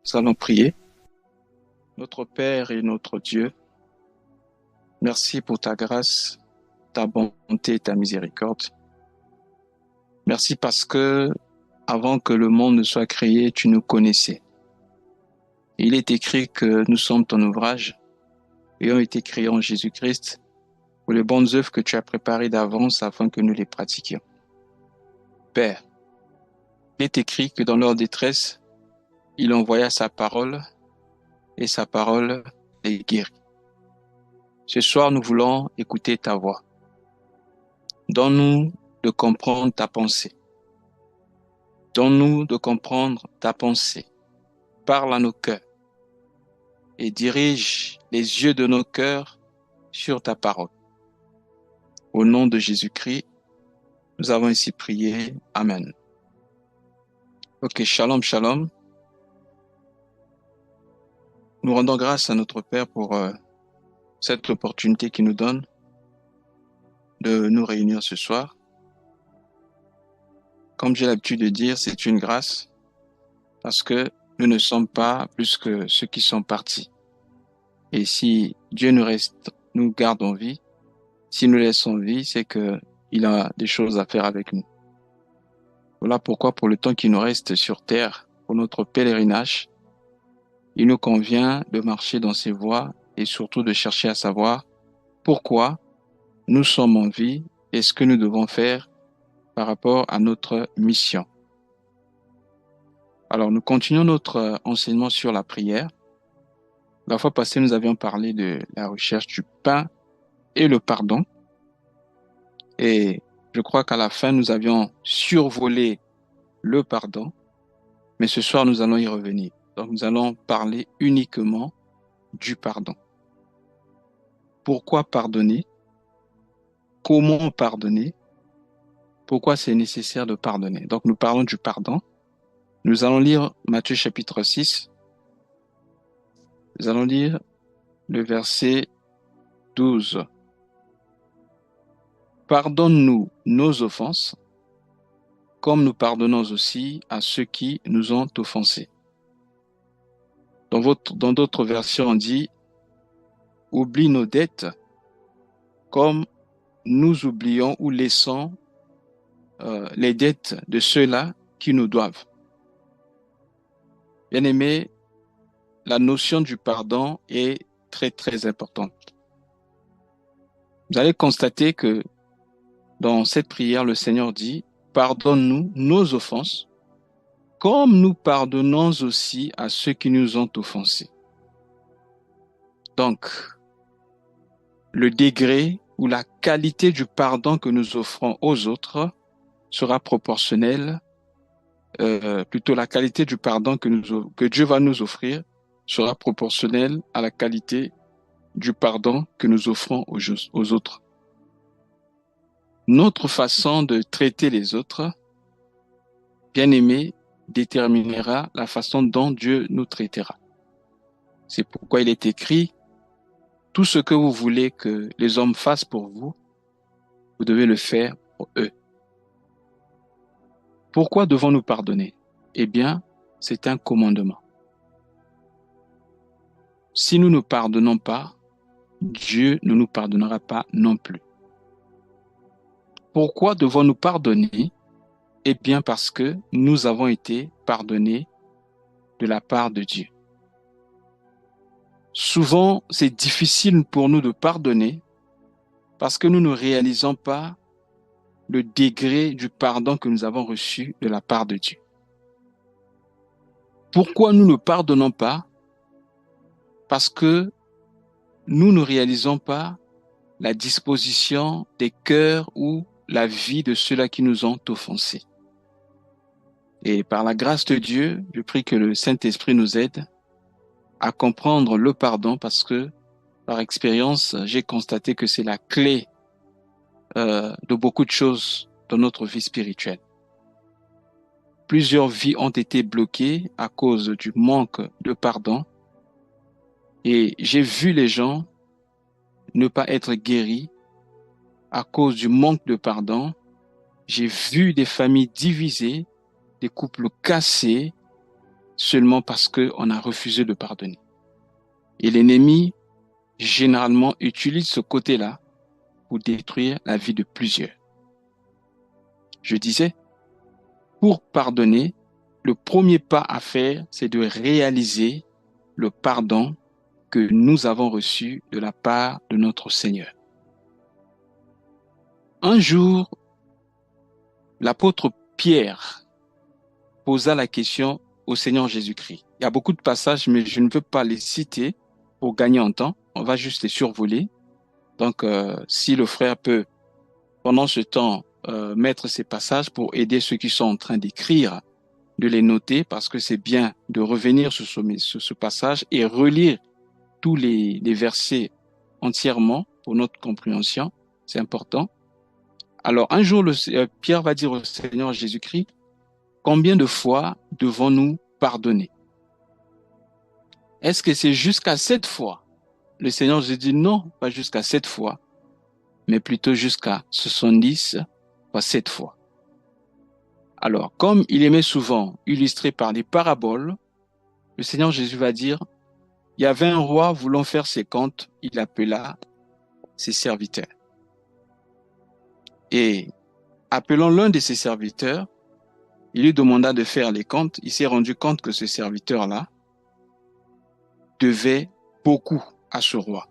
Nous allons prier. Notre Père et notre Dieu, merci pour ta grâce, ta bonté et ta miséricorde. Merci parce que avant que le monde ne soit créé, tu nous connaissais. Il est écrit que nous sommes ton ouvrage et ont été créés en Jésus-Christ pour les bonnes œuvres que tu as préparées d'avance afin que nous les pratiquions. Père, il est écrit que dans leur détresse, il envoya sa parole et sa parole les guérit. Ce soir, nous voulons écouter ta voix. Donne-nous de comprendre ta pensée. Donne-nous de comprendre ta pensée. Parle à nos cœurs et dirige les yeux de nos cœurs sur ta parole. Au nom de Jésus-Christ, nous avons ainsi prié. Amen. Ok, shalom, shalom. Nous rendons grâce à notre Père pour cette opportunité qu'il nous donne de nous réunir ce soir. Comme j'ai l'habitude de dire, c'est une grâce parce que nous ne sommes pas plus que ceux qui sont partis. Et si Dieu nous garde en vie, si nous laissons vie, c'est que il a des choses à faire avec nous. Voilà pourquoi, pour le temps qui nous reste sur terre, pour notre pèlerinage, il nous convient de marcher dans ses voies et surtout de chercher à savoir pourquoi nous sommes en vie et ce que nous devons faire par rapport à notre mission. Alors, nous continuons notre enseignement sur la prière. La fois passée, nous avions parlé de la recherche du pain et le pardon. Et je crois qu'à la fin, nous avions survolé le pardon, mais ce soir, nous allons y revenir. Donc, nous allons parler uniquement du pardon. Pourquoi pardonner? Comment pardonner? Pourquoi c'est nécessaire de pardonner? Donc, nous parlons du pardon. Nous allons lire Matthieu chapitre 6. Nous allons lire le verset 12. Pardonne-nous nos offenses, comme nous pardonnons aussi à ceux qui nous ont offensés. Dans d'autres versions, on dit, oublie nos dettes, comme nous oublions ou laissons les dettes de ceux-là qui nous doivent. Bien-aimés, la notion du pardon est très, très importante. Vous allez constater que dans cette prière, le Seigneur dit, pardonne-nous nos offenses, comme nous pardonnons aussi à ceux qui nous ont offensés. Donc, le degré ou la qualité du pardon que nous offrons aux autres sera proportionnelle, plutôt la qualité du pardon que Dieu va nous offrir sera proportionnelle à la qualité du pardon que nous offrons aux autres. Notre façon de traiter les autres, bien-aimés, déterminera la façon dont Dieu nous traitera. C'est pourquoi il est écrit, tout ce que vous voulez que les hommes fassent pour vous, vous devez le faire pour eux. Pourquoi devons-nous pardonner? Eh bien, c'est un commandement. Si nous ne pardonnons pas, Dieu ne nous pardonnera pas non plus. Pourquoi devons-nous pardonner? Eh bien, parce que nous avons été pardonnés de la part de Dieu. Souvent, c'est difficile pour nous de pardonner parce que nous ne réalisons pas le degré du pardon que nous avons reçu de la part de Dieu. Pourquoi nous ne pardonnons pas? Parce que nous ne réalisons pas la disposition des cœurs ou la vie de ceux-là qui nous ont offensés. Et par la grâce de Dieu, je prie que le Saint-Esprit nous aide à comprendre le pardon parce que, par expérience, j'ai constaté que c'est la clé de beaucoup de choses dans notre vie spirituelle. Plusieurs vies ont été bloquées à cause du manque de pardon et j'ai vu les gens ne pas être guéris à cause du manque de pardon. J'ai vu des familles divisées, des couples cassés seulement parce qu'on a refusé de pardonner. Et l'ennemi, généralement, utilise ce côté-là pour détruire la vie de plusieurs. Je disais, pour pardonner, le premier pas à faire, c'est de réaliser le pardon que nous avons reçu de la part de notre Seigneur. Un jour, l'apôtre Pierre posa la question au Seigneur Jésus-Christ. Il y a beaucoup de passages, mais je ne veux pas les citer pour gagner en temps. On va juste les survoler. Donc, si le frère peut, pendant ce temps, mettre ces passages pour aider ceux qui sont en train d'écrire, de les noter, parce que c'est bien de revenir sur ce passage et relire tous les versets entièrement pour notre compréhension. C'est important. Alors, un jour, Pierre va dire au Seigneur Jésus-Christ, combien de fois devons-nous pardonner? Est-ce que c'est jusqu'à 7 fois? Le Seigneur Jésus dit non, pas jusqu'à 7 fois, mais plutôt jusqu'à 70 fois 7 fois. Alors, comme il aimait souvent illustrer par des paraboles, le Seigneur Jésus va dire, il y avait un roi voulant faire ses comptes, il appela ses serviteurs. Et appelant l'un de ses serviteurs, il lui demanda de faire les comptes. Il s'est rendu compte que ce serviteur-là devait beaucoup à ce roi.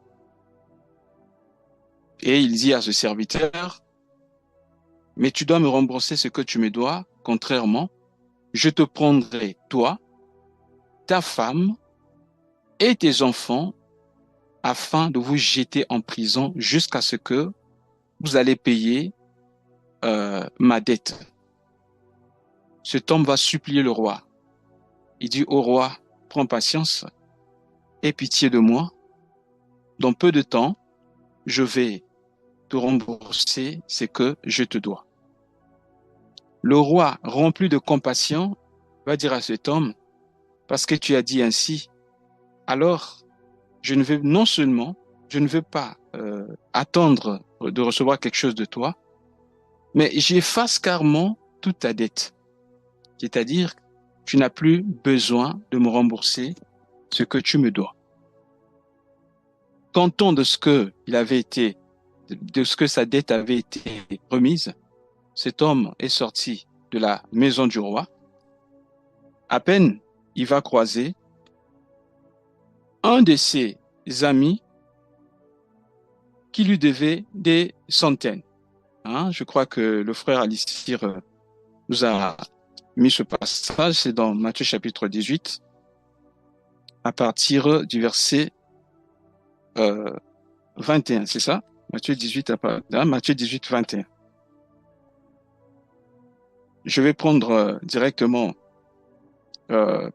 Et il dit à ce serviteur, mais tu dois me rembourser ce que tu me dois, contrairement, je te prendrai, toi, ta femme et tes enfants, afin de vous jeter en prison jusqu'à ce que vous allez payer ma dette. Cet homme va supplier le roi. Il dit au roi, prends patience, aie pitié de moi. Dans peu de temps, je vais te rembourser ce que je te dois. Le roi, rempli de compassion, va dire à cet homme, parce que tu as dit ainsi, alors non seulement je ne veux pas attendre de recevoir quelque chose de toi, mais j'efface carrément toute ta dette. C'est-à-dire, tu n'as plus besoin de me rembourser ce que tu me dois. Content de ce que sa dette avait été remise, cet homme est sorti de la maison du roi. À peine il va croiser un de ses amis qui lui devait des centaines. Je crois que le frère Alissir nous a mis ce passage, c'est dans Matthieu chapitre 18, à partir du verset 21, c'est ça? Matthieu 18, Matthieu 18, 21. Je vais prendre directement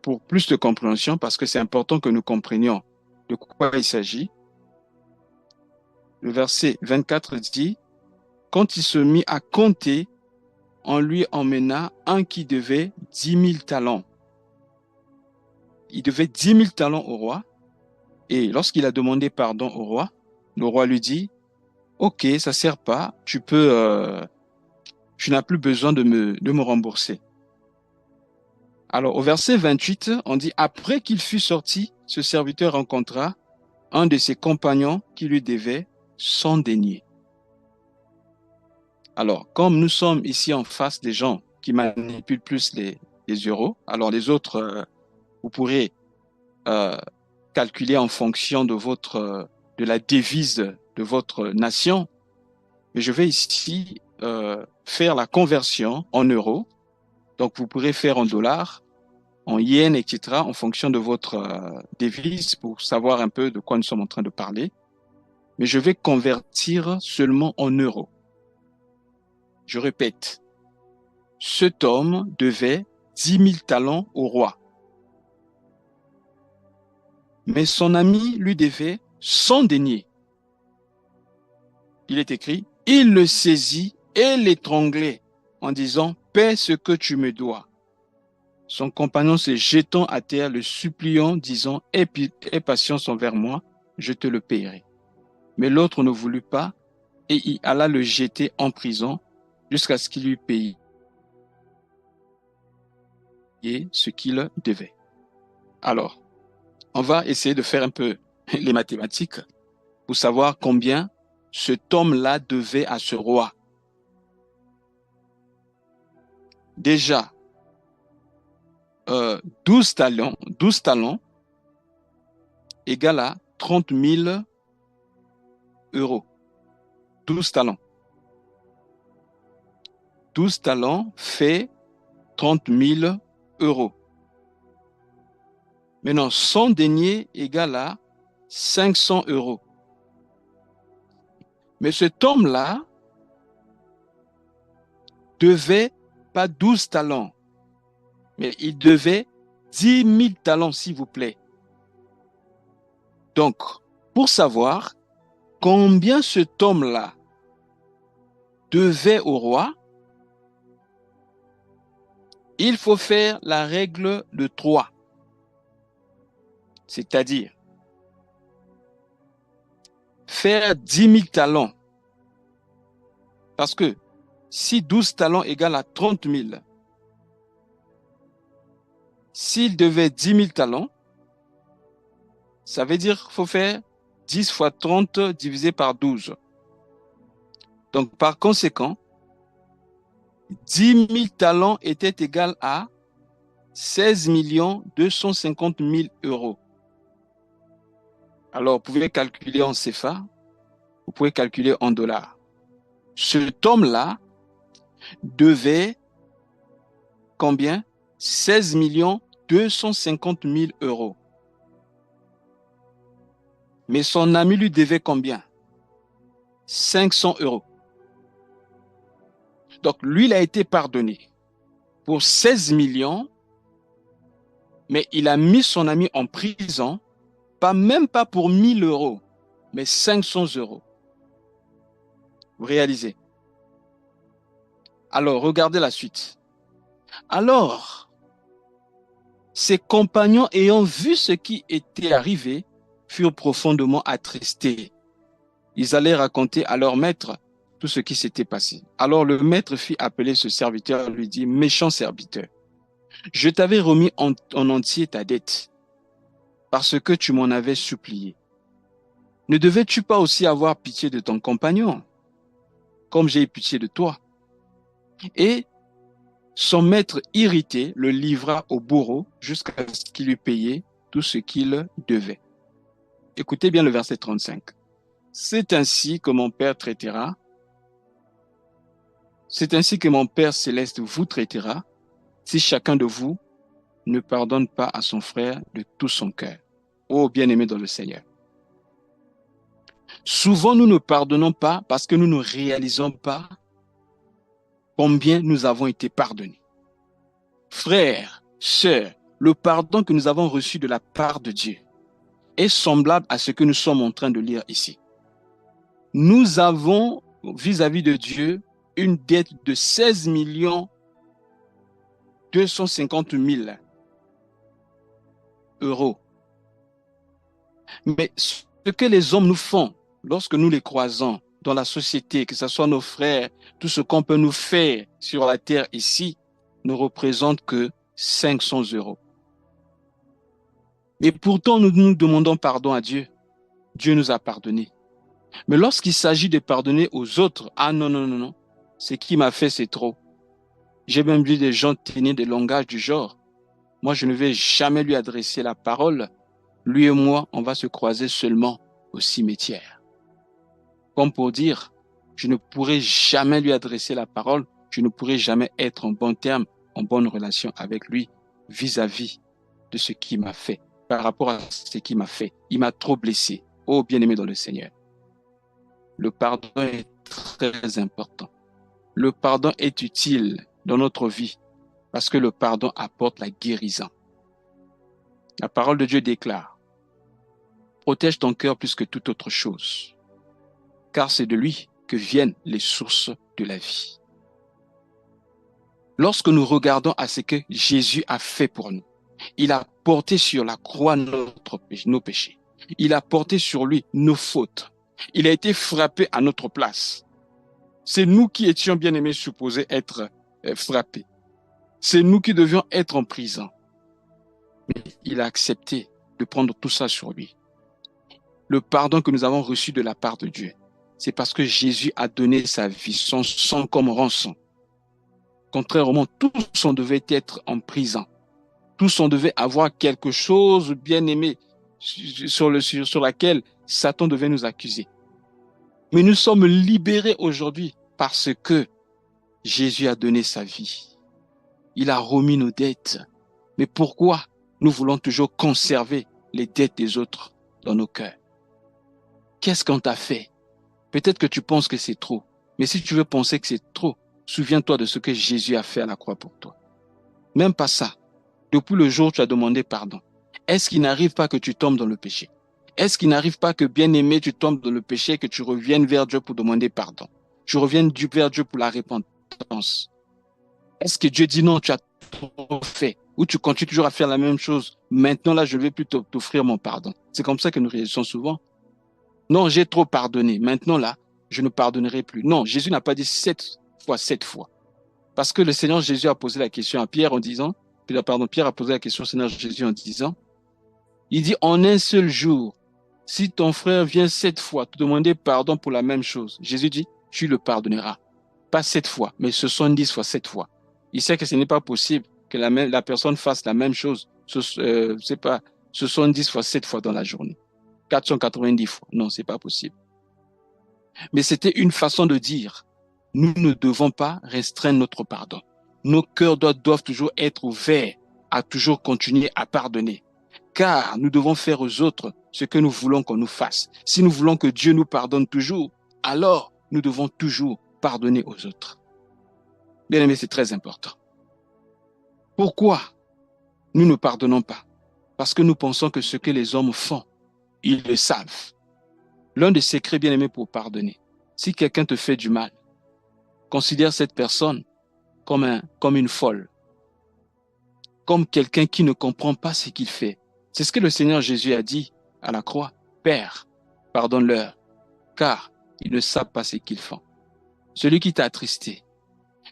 pour plus de compréhension, parce que c'est important que nous comprenions de quoi il s'agit. Le verset 24 dit, quand il se mit à compter, on lui emmena un qui devait 10 000 talents. Il devait 10 000 talents au roi. Et lorsqu'il a demandé pardon au roi, le roi lui dit, ok, ça ne sert pas, tu n'as plus besoin de me rembourser. Alors, au verset 28, on dit, après qu'il fut sorti, ce serviteur rencontra un de ses compagnons qui lui devait 100 deniers. Alors, comme nous sommes ici en face des gens qui manipulent plus les euros, alors les autres, vous pourrez calculer en fonction de la devise de votre nation. Mais je vais ici faire la conversion en euros. Donc, vous pourrez faire en dollars, en yens, etc., en fonction de votre devise pour savoir un peu de quoi nous sommes en train de parler. Mais je vais convertir seulement en euros. Je répète, cet homme devait 10 000 talents au roi. Mais son ami lui devait 100 deniers. Il est écrit, il le saisit et l'étranglait en disant, paie ce que tu me dois. Son compagnon se jetant à terre, le suppliant, disant, aie patience envers moi, je te le paierai. Mais l'autre ne voulut pas et il alla le jeter en prison jusqu'à ce qu'il lui paye ce qu'il devait. Alors, on va essayer de faire un peu les mathématiques pour savoir combien cet homme-là devait à ce roi. Déjà, 12 talents égale à 30 000 euros. 12 talents. 12 talents fait 30 000 euros. Maintenant, 100 deniers égale à 500 euros. Mais cet homme-là devait pas 12 talents, mais il devait 10 000 talents, s'il vous plaît. Donc, pour savoir combien cet homme-là devait au roi, il faut faire la règle de 3. C'est-à-dire faire 10 000 talents. Parce que si 12 talents égale à 30 000, s'il devait 10 000 talents, ça veut dire qu'il faut faire 10 fois 30 divisé par 12. Donc, par conséquent, 10 000 talents étaient égal à 16 250 000 euros. Alors, vous pouvez calculer en CFA, vous pouvez calculer en dollars. Cet homme-là devait combien? 16 250 000 euros. Mais son ami lui devait combien? 500 euros. Donc, lui, il a été pardonné pour 16 millions, mais il a mis son ami en prison, même pas pour 1 000 euros, mais 500 euros. Vous réalisez? Alors, regardez la suite. Alors, ses compagnons ayant vu ce qui était arrivé, furent profondément attristés. Ils allaient raconter à leur maître tout ce qui s'était passé. Alors le maître fit appeler ce serviteur et lui dit, méchant serviteur, je t'avais remis en entier ta dette parce que tu m'en avais supplié. Ne devais-tu pas aussi avoir pitié de ton compagnon, comme j'ai eu pitié de toi? Et son maître irrité le livra au bourreau jusqu'à ce qu'il lui payait tout ce qu'il devait. Écoutez bien le verset 35. C'est ainsi que mon Père traitera, c'est ainsi que mon Père céleste vous traitera, si chacun de vous ne pardonne pas à son frère de tout son cœur. Ô bien-aimé dans le Seigneur. Souvent, nous ne pardonnons pas parce que nous ne réalisons pas combien nous avons été pardonnés. Frères, sœurs, le pardon que nous avons reçu de la part de Dieu est semblable à ce que nous sommes en train de lire ici. Nous avons, vis-à-vis de Dieu, une dette de 16 250 000 euros. Mais ce que les hommes nous font lorsque nous les croisons dans la société, que ce soit nos frères, tout ce qu'on peut nous faire sur la terre ici, ne représente que 500 euros. Et pourtant, nous demandons pardon à Dieu. Dieu nous a pardonné. Mais lorsqu'il s'agit de pardonner aux autres, ah non, non, non, non, ce qui m'a fait, c'est trop. J'ai même vu des gens tenir des langages du genre. Moi, je ne vais jamais lui adresser la parole. Lui et moi, on va se croiser seulement au cimetière. Comme pour dire, je ne pourrai jamais lui adresser la parole, je ne pourrai jamais être en bon terme, en bonne relation avec lui vis-à-vis de ce qu'il m'a fait, par rapport à ce qu'il m'a fait. Il m'a trop blessé. Oh, bien-aimé dans le Seigneur. Le pardon est très important. Le pardon est utile dans notre vie parce que le pardon apporte la guérison. La parole de Dieu déclare, protège ton cœur plus que toute autre chose, car c'est de lui que viennent les sources de la vie. Lorsque nous regardons à ce que Jésus a fait pour nous, il a porté sur la croix nos péchés. Il a porté sur lui nos fautes. Il a été frappé à notre place. C'est nous qui étions bien aimés supposés être frappés. C'est nous qui devions être en prison. Mais il a accepté de prendre tout ça sur lui. Le pardon que nous avons reçu de la part de Dieu, c'est parce que Jésus a donné sa vie, son sang comme rançon. Contrairement, tous on devait être en prison. Tous on devait avoir quelque chose bien aimé sur laquelle Satan devait nous accuser. Mais nous sommes libérés aujourd'hui parce que Jésus a donné sa vie. Il a remis nos dettes. Mais pourquoi nous voulons toujours conserver les dettes des autres dans nos cœurs? Qu'est-ce qu'on t'a fait? Peut-être que tu penses que c'est trop. Mais si tu veux penser que c'est trop, souviens-toi de ce que Jésus a fait à la croix pour toi. Même pas ça. Depuis le jour où tu as demandé pardon, est-ce qu'il n'arrive pas que tu tombes dans le péché? Est-ce qu'il n'arrive pas que, bien aimé, tu tombes dans le péché et que tu reviennes vers Dieu pour demander pardon? Tu reviennes vers Dieu pour la repentance. Est-ce que Dieu dit non, tu as trop fait? Ou tu continues toujours à faire la même chose? Maintenant, là, je ne vais plus t'offrir mon pardon. C'est comme ça que nous réagissons souvent. Non, j'ai trop pardonné. Maintenant, là, je ne pardonnerai plus. Non, Jésus n'a pas dit 7 fois. Parce que le Seigneur Jésus a posé la question à Pierre en disant, Pierre a posé la question au Seigneur Jésus en disant, il dit, en un seul jour, si ton frère vient 7 fois te demander pardon pour la même chose, Jésus dit, tu le pardonneras. Pas 7 fois, mais 70 fois, 7 fois. Il sait que ce n'est pas possible que la personne fasse la même chose, c'est pas 70 fois, 7 fois dans la journée. 490 fois. Non, c'est pas possible. Mais c'était une façon de dire, nous ne devons pas restreindre notre pardon. Nos cœurs doivent toujours être ouverts à toujours continuer à pardonner. Car nous devons faire aux autres ce que nous voulons qu'on nous fasse. Si nous voulons que Dieu nous pardonne toujours, alors nous devons toujours pardonner aux autres. Bien aimé, c'est très important. Pourquoi nous ne pardonnons pas? Parce que nous pensons que ce que les hommes font, ils le savent. L'un des secrets bien aimés pour pardonner, si quelqu'un te fait du mal, considère cette personne comme une folle, comme quelqu'un qui ne comprend pas ce qu'il fait. C'est ce que le Seigneur Jésus a dit à la croix. Père, pardonne-leur, car ils ne savent pas ce qu'ils font. Celui qui t'a attristé,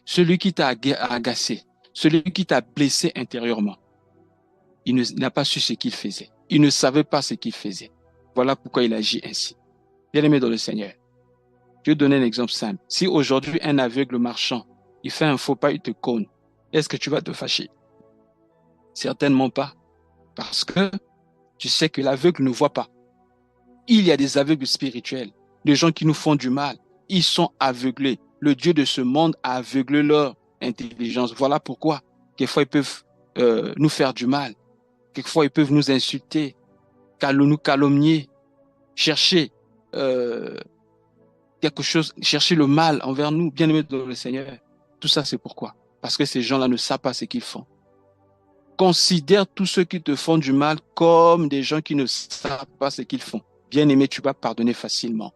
celui qui t'a agacé, celui qui t'a blessé intérieurement, il n'a pas su ce qu'il faisait. Il ne savait pas ce qu'il faisait. Voilà pourquoi il agit ainsi. Bien-aimé dans le Seigneur, je vais donner un exemple simple. Si aujourd'hui un aveugle marchand, il fait un faux pas, il te cône, est-ce que tu vas te fâcher? Certainement pas. Parce que tu sais que l'aveugle ne voit pas. Il y a des aveugles spirituels, des gens qui nous font du mal. Ils sont aveuglés. Le Dieu de ce monde a aveuglé leur intelligence. Voilà pourquoi, quelquefois, ils peuvent nous faire du mal. Quelquefois, ils peuvent nous insulter, nous calomnier, chercher quelque chose, chercher le mal envers nous, bien-aimés dans le Seigneur. Tout ça, c'est pourquoi? Parce que ces gens-là ne savent pas ce qu'ils font. Considère tous ceux qui te font du mal comme des gens qui ne savent pas ce qu'ils font. Bien-aimé, tu vas pardonner facilement.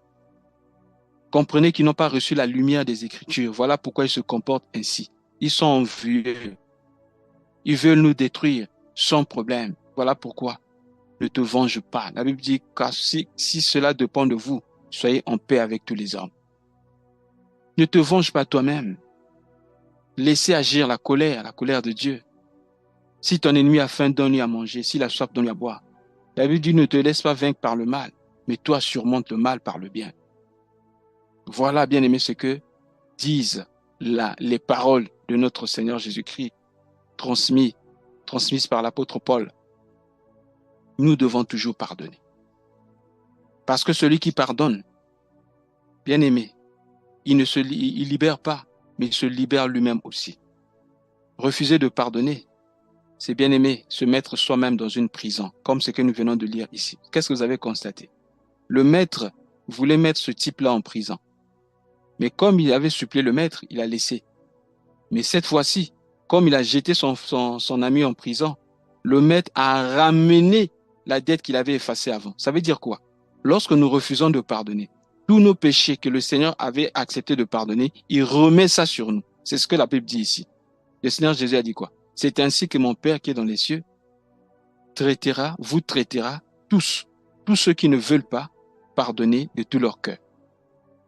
Comprenez qu'ils n'ont pas reçu la lumière des Écritures. Voilà pourquoi ils se comportent ainsi. Ils sont envieux. Ils veulent nous détruire sans problème. Voilà pourquoi ne te venge pas. La Bible dit que si cela dépend de vous, soyez en paix avec tous les hommes. Ne te venge pas toi-même. Laissez agir la colère de Dieu. Si ton ennemi a faim, donne-lui à manger. S'il a soif, donne-lui à boire. La Bible dit ne te laisse pas vaincre par le mal, mais toi surmonte le mal par le bien. Voilà, bien aimé, ce que disent les paroles de notre Seigneur Jésus-Christ, transmises par l'apôtre Paul. Nous devons toujours pardonner. Parce que celui qui pardonne, bien aimé, il libère pas, mais il se libère lui-même aussi. Refuser de pardonner, c'est bien aimé, se mettre soi-même dans une prison, comme ce que nous venons de lire ici. Qu'est-ce que vous avez constaté? Le maître voulait mettre ce type-là en prison. Mais comme il avait supplié le maître, il a laissé. Mais cette fois-ci, comme il a jeté son ami en prison, le maître a ramené la dette qu'il avait effacée avant. Ça veut dire quoi? Lorsque nous refusons de pardonner, tous nos péchés que le Seigneur avait accepté de pardonner, il remet ça sur nous. C'est ce que la Bible dit ici. Le Seigneur Jésus a dit quoi? C'est ainsi que mon Père qui est dans les cieux vous traitera tous ceux qui ne veulent pas pardonner de tout leur cœur.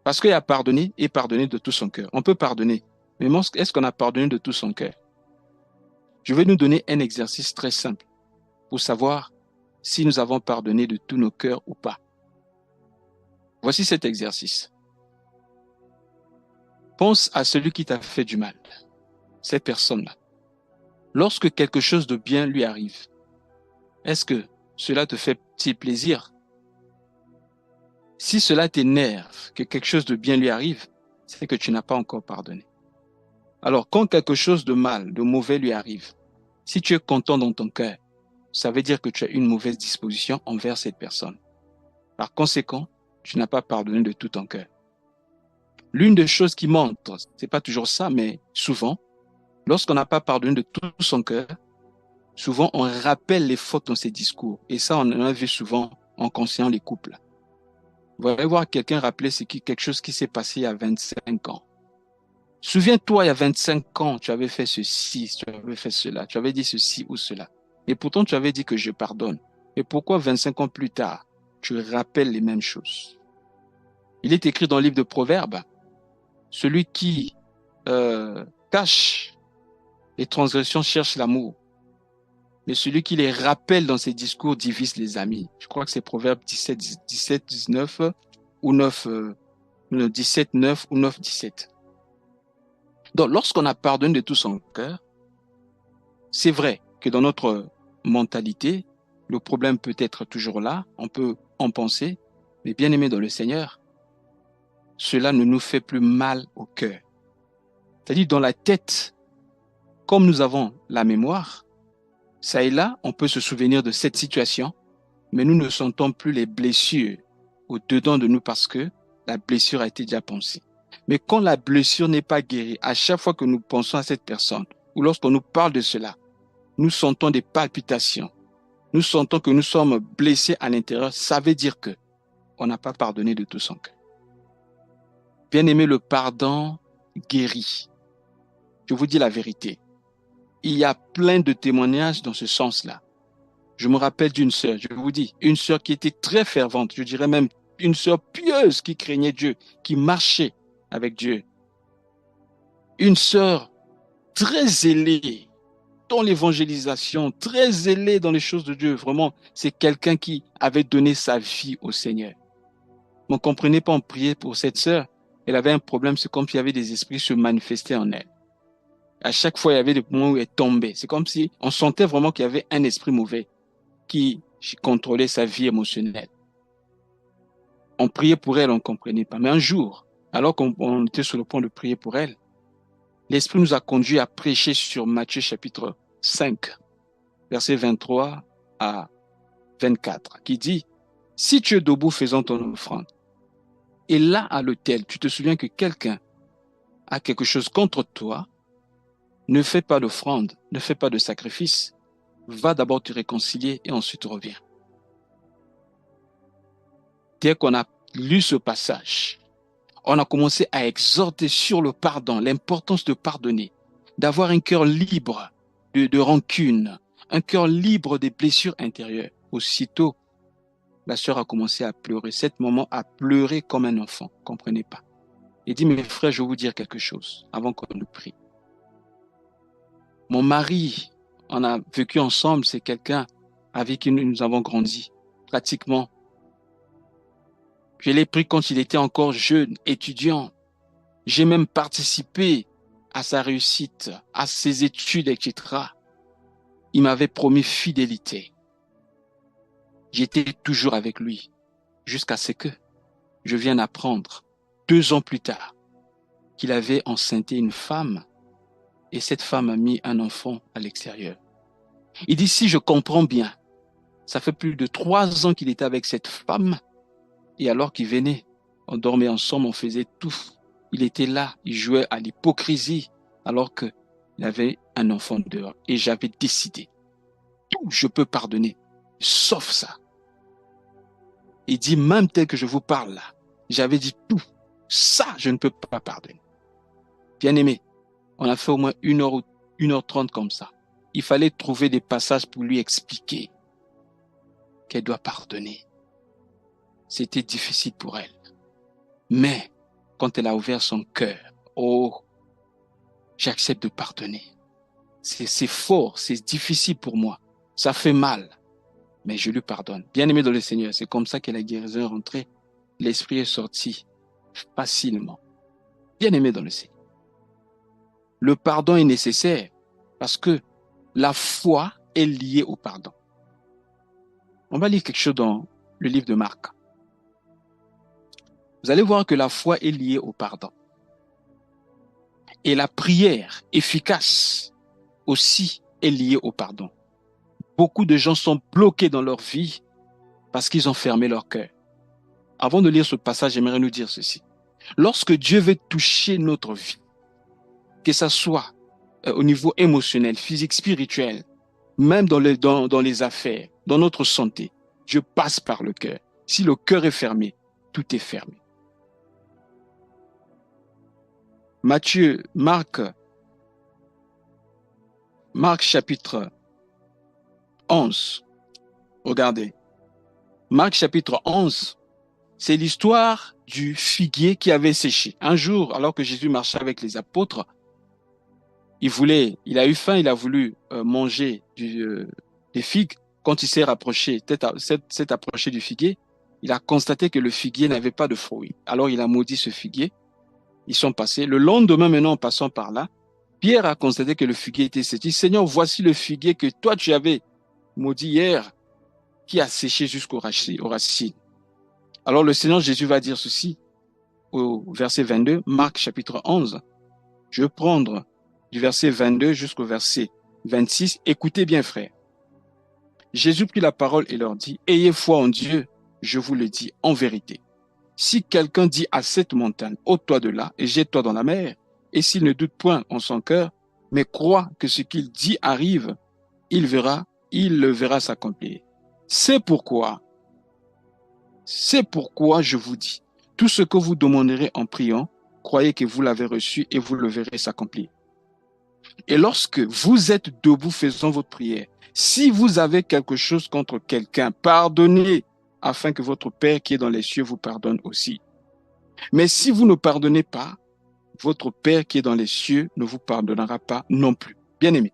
Parce qu'il y a pardonner et pardonner de tout son cœur. On peut pardonner, mais est-ce qu'on a pardonné de tout son cœur? Je vais nous donner un exercice très simple pour savoir si nous avons pardonné de tous nos cœurs ou pas. Voici cet exercice. Pense à celui qui t'a fait du mal, cette personne-là. Lorsque quelque chose de bien lui arrive, est-ce que cela te fait-il plaisir? Si cela t'énerve, que quelque chose de bien lui arrive, c'est que tu n'as pas encore pardonné. Alors, quand quelque chose de mal, de mauvais lui arrive, si tu es content dans ton cœur, ça veut dire que tu as une mauvaise disposition envers cette personne. Par conséquent, tu n'as pas pardonné de tout ton cœur. L'une des choses qui montre, c'est pas toujours ça, mais souvent, lorsqu'on n'a pas pardonné de tout son cœur, souvent on rappelle les fautes dans ses discours. Et ça, on en a vu souvent en conseillant les couples. Vous allez voir quelqu'un rappeler quelque chose qui s'est passé il y a 25 ans. Souviens-toi, il y a 25 ans, tu avais fait ceci, tu avais fait cela, tu avais dit ceci ou cela. Et pourtant, tu avais dit que je pardonne. Et pourquoi 25 ans plus tard, tu rappelles les mêmes choses? Il est écrit dans le livre de Proverbes, celui qui cache les transgressions cherche l'amour, mais celui qui les rappelle dans ses discours divise les amis. Je crois que c'est Proverbe 17, 19 ou 9, 17, 9 ou 9, 17. Donc, lorsqu'on a pardonné de tout son cœur, c'est vrai que dans notre mentalité, le problème peut être toujours là, on peut en penser, mais bien aimé dans le Seigneur, cela ne nous fait plus mal au cœur. C'est-à-dire dans la tête, comme nous avons la mémoire, ça et là, on peut se souvenir de cette situation, mais nous ne sentons plus les blessures au-dedans de nous parce que la blessure a été déjà pensée. Mais quand la blessure n'est pas guérie, à chaque fois que nous pensons à cette personne, ou lorsqu'on nous parle de cela, nous sentons des palpitations. Nous sentons que nous sommes blessés à l'intérieur. Ça veut dire que on n'a pas pardonné de tout son cœur. Bien-aimé, le pardon guérit. Je vous dis la vérité. Il y a plein de témoignages dans ce sens-là. Je me rappelle d'une sœur, je vous dis, une sœur qui était très fervente, je dirais même une sœur pieuse qui craignait Dieu, qui marchait avec Dieu. Une sœur très zélée dans l'évangélisation, très zélée dans les choses de Dieu. Vraiment, c'est quelqu'un qui avait donné sa vie au Seigneur. On ne comprenait pas, on priait pour cette sœur. Elle avait un problème, c'est comme s'il y avait des esprits qui se manifestaient en elle. À chaque fois, il y avait des moments où elle tombait. C'est comme si on sentait vraiment qu'il y avait un esprit mauvais qui contrôlait sa vie émotionnelle. On priait pour elle, on ne comprenait pas. Mais un jour, alors qu'on était sur le point de prier pour elle, l'Esprit nous a conduits à prêcher sur Matthieu chapitre 5, versets 23 à 24, qui dit, « Si tu es debout faisant ton offrande, et là à l'autel, tu te souviens que quelqu'un a quelque chose contre toi, ne fais pas d'offrande, ne fais pas de sacrifice, va d'abord te réconcilier et ensuite reviens. » Dès qu'on a lu ce passage, on a commencé à exhorter sur le pardon, l'importance de pardonner, d'avoir un cœur libre de rancune, un cœur libre des blessures intérieures. Aussitôt, la sœur a commencé à pleurer. Cet moment a pleuré comme un enfant, comprenez pas. Il dit, mes frères, je vais vous dire quelque chose avant qu'on ne prie. Mon mari, on a vécu ensemble, c'est quelqu'un avec qui nous avons grandi, pratiquement. Je l'ai pris quand il était encore jeune, étudiant. J'ai même participé à sa réussite, à ses études, etc. Il m'avait promis fidélité. J'étais toujours avec lui, jusqu'à ce que je vienne apprendre, 2 ans plus tard, qu'il avait enceinté une femme et cette femme a mis un enfant à l'extérieur. Il dit, si je comprends bien, ça fait plus de 3 ans qu'il était avec cette femme et alors qu'il venait, on dormait ensemble, on faisait tout. Il était là, il jouait à l'hypocrisie alors qu'il avait un enfant dehors. Et j'avais décidé, tout je peux pardonner, sauf ça. Il dit, même tel que je vous parle là, j'avais dit tout, ça je ne peux pas pardonner. Bien aimé, on a fait au moins 1 heure ou 1h30 comme ça. Il fallait trouver des passages pour lui expliquer qu'elle doit pardonner. C'était difficile pour elle. Mais quand elle a ouvert son cœur, oh, j'accepte de pardonner. C'est fort, c'est difficile pour moi. Ça fait mal. mais je lui pardonne. Bien-aimé dans le Seigneur, c'est comme ça que la guérison est rentrée. L'esprit est sorti facilement. Bien-aimé dans le Seigneur. Le pardon est nécessaire parce que la foi est liée au pardon. On va lire quelque chose dans le livre de Marc. Vous allez voir que la foi est liée au pardon. Et la prière efficace aussi est liée au pardon. Beaucoup de gens sont bloqués dans leur vie parce qu'ils ont fermé leur cœur. Avant de lire ce passage, j'aimerais nous dire ceci. Lorsque Dieu veut toucher notre vie, que ce soit au niveau émotionnel, physique, spirituel, même dans les affaires, dans notre santé, Dieu passe par le cœur. Si le cœur est fermé, tout est fermé. Marc chapitre 11. Regardez. Marc chapitre 11, c'est l'histoire du figuier qui avait séché. Un jour, alors que Jésus marchait avec les apôtres, il a eu faim, il a voulu manger des figues. Quand il s'est s'est approché du figuier, il a constaté que le figuier n'avait pas de fruits. Alors il a maudit ce figuier. Ils sont passés. Le lendemain, maintenant, en passant par là, Pierre a constaté que le figuier était séché. Seigneur, voici le figuier que toi tu avais maudit hier, qui a séché jusqu'aux racines. Alors le Seigneur Jésus va dire ceci au verset 22, Marc chapitre 11. Je vais prendre du verset 22 jusqu'au verset 26. Écoutez bien, frères. Jésus prit la parole et leur dit, ayez foi en Dieu, je vous le dis en vérité. Si quelqu'un dit à cette montagne, ôte-toi de là et jette-toi dans la mer, et s'il ne doute point en son cœur, mais croit que ce qu'il dit arrive, il le verra s'accomplir. C'est pourquoi je vous dis, tout ce que vous demanderez en priant, croyez que vous l'avez reçu et vous le verrez s'accomplir. Et lorsque vous êtes debout faisant votre prière, si vous avez quelque chose contre quelqu'un, pardonnez, afin que votre Père qui est dans les cieux vous pardonne aussi. Mais si vous ne pardonnez pas, votre Père qui est dans les cieux ne vous pardonnera pas non plus. Bien-aimé,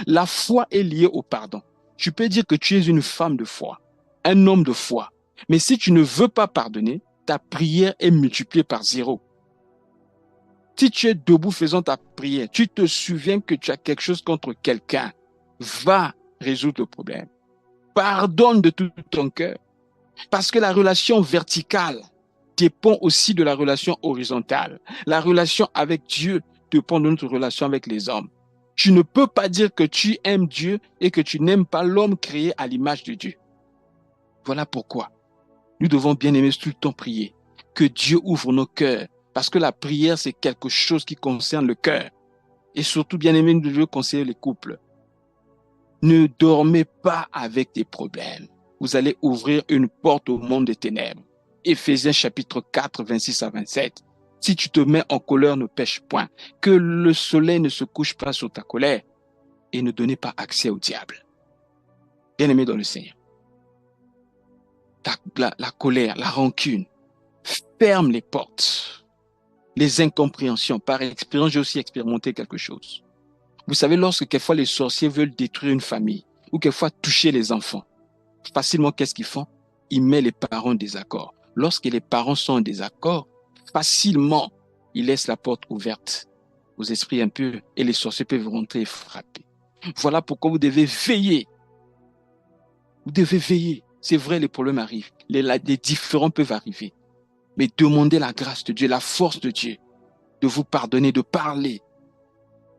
la foi est liée au pardon. Tu peux dire que tu es une femme de foi, un homme de foi. Mais si tu ne veux pas pardonner, ta prière est multipliée par 0. Si tu es debout faisant ta prière, tu te souviens que tu as quelque chose contre quelqu'un, va résoudre le problème. Pardonne de tout ton cœur. Parce que la relation verticale dépend aussi de la relation horizontale. La relation avec Dieu dépend de notre relation avec les hommes. Tu ne peux pas dire que tu aimes Dieu et que tu n'aimes pas l'homme créé à l'image de Dieu. Voilà pourquoi nous devons bien aimer tout le temps prier. Que Dieu ouvre nos cœurs. Parce que la prière, c'est quelque chose qui concerne le cœur. Et surtout, bien aimé, nous devons conseiller les couples. Ne dormez pas avec des problèmes. Vous allez ouvrir une porte au monde des ténèbres. Éphésiens chapitre 4, 26 à 27. Si tu te mets en colère, ne pêche point. Que le soleil ne se couche pas sur ta colère et ne donnez pas accès au diable. Bien aimé dans le Seigneur. La colère, la rancune, ferme les portes. Les incompréhensions. Par expérience, j'ai aussi expérimenté quelque chose. Vous savez, lorsque quelquefois les sorciers veulent détruire une famille ou quelquefois toucher les enfants, facilement, qu'est-ce qu'ils font? Ils mettent les parents en désaccord. Lorsque les parents sont en désaccord, facilement, ils laissent la porte ouverte aux esprits impurs et les sorciers peuvent rentrer et frapper. Voilà pourquoi vous devez veiller. Vous devez veiller. C'est vrai, les problèmes arrivent. Les différends peuvent arriver. Mais demandez la grâce de Dieu, la force de Dieu, de vous pardonner, de parler,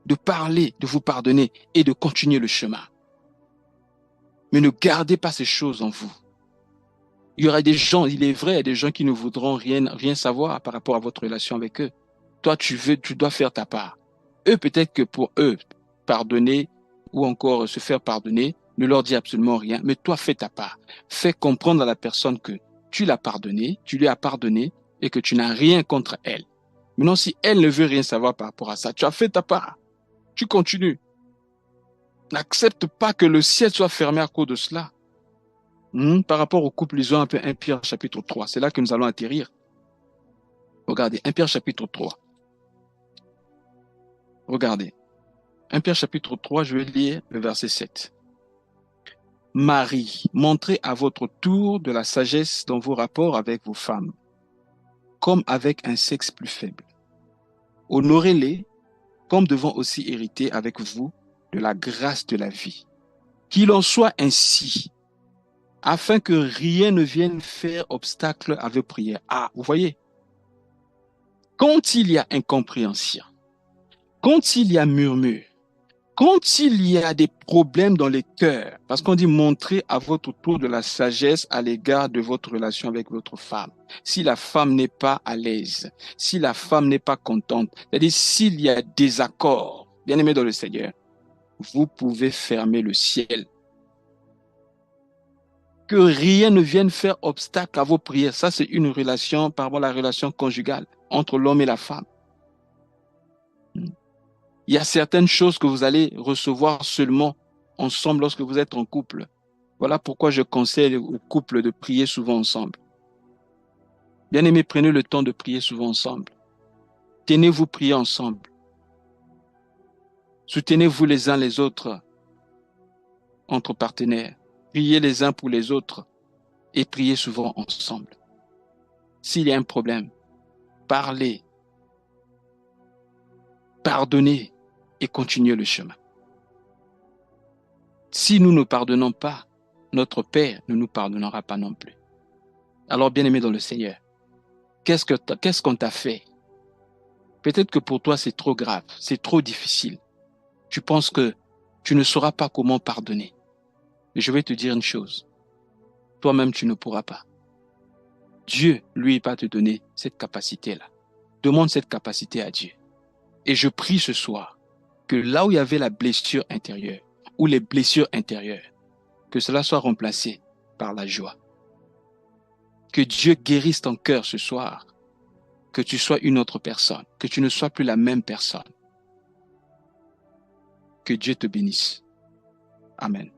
de vous pardonner et de continuer le chemin. Mais ne gardez pas ces choses en vous. Il y aura des gens, il est vrai, il y a des gens qui ne voudront rien savoir par rapport à votre relation avec eux. Toi, tu dois faire ta part. Eux, peut-être que pour eux, pardonner ou encore se faire pardonner, ne leur dis absolument rien, mais toi, fais ta part. Fais comprendre à la personne que tu l'as pardonné, tu lui as pardonné et que tu n'as rien contre elle. Maintenant, si elle ne veut rien savoir par rapport à ça, tu as fait ta part. Tu continues. N'accepte pas que le ciel soit fermé à cause de cela. Par rapport au couple, lisons un peu 1 Pierre chapitre 3. C'est là que nous allons atterrir. Regardez, 1 Pierre chapitre 3. Regardez. 1 Pierre chapitre 3, je vais lire le verset 7. Marie, montrez à votre tour de la sagesse dans vos rapports avec vos femmes, comme avec un sexe plus faible. Honorez-les comme devant aussi hériter avec vous de la grâce de la vie. Qu'il en soit ainsi, afin que rien ne vienne faire obstacle à vos prières. Ah, vous voyez, quand il y a incompréhension, quand il y a murmure, quand il y a des problèmes dans les cœurs, parce qu'on dit montrer à votre tour de la sagesse à l'égard de votre relation avec votre femme. Si la femme n'est pas à l'aise, si la femme n'est pas contente, c'est-à-dire s'il y a désaccord, bien aimé dans le Seigneur, vous pouvez fermer le ciel. Que rien ne vienne faire obstacle à vos prières. Ça, c'est une relation, par rapport à la relation conjugale entre l'homme et la femme. Il y a certaines choses que vous allez recevoir seulement ensemble lorsque vous êtes en couple. Voilà pourquoi je conseille aux couples de prier souvent ensemble. Bien-aimés, prenez le temps de prier souvent ensemble. Tenez-vous prier ensemble. Soutenez-vous les uns les autres entre partenaires. Priez les uns pour les autres et priez souvent ensemble. S'il y a un problème, parlez, pardonnez et continuez le chemin. Si nous ne pardonnons pas, notre Père ne nous pardonnera pas non plus. Alors, bien-aimé dans le Seigneur, qu'est-ce qu'on t'a fait? Peut-être que pour toi, c'est trop grave, c'est trop difficile. Tu penses que tu ne sauras pas comment pardonner. Mais je vais te dire une chose. Toi-même, tu ne pourras pas. Dieu, lui, va te donner cette capacité-là. Demande cette capacité à Dieu. Et je prie ce soir que là où il y avait la blessure intérieure, ou les blessures intérieures, que cela soit remplacé par la joie. Que Dieu guérisse ton cœur ce soir, que tu sois une autre personne, que tu ne sois plus la même personne. Que Dieu te bénisse. Amen.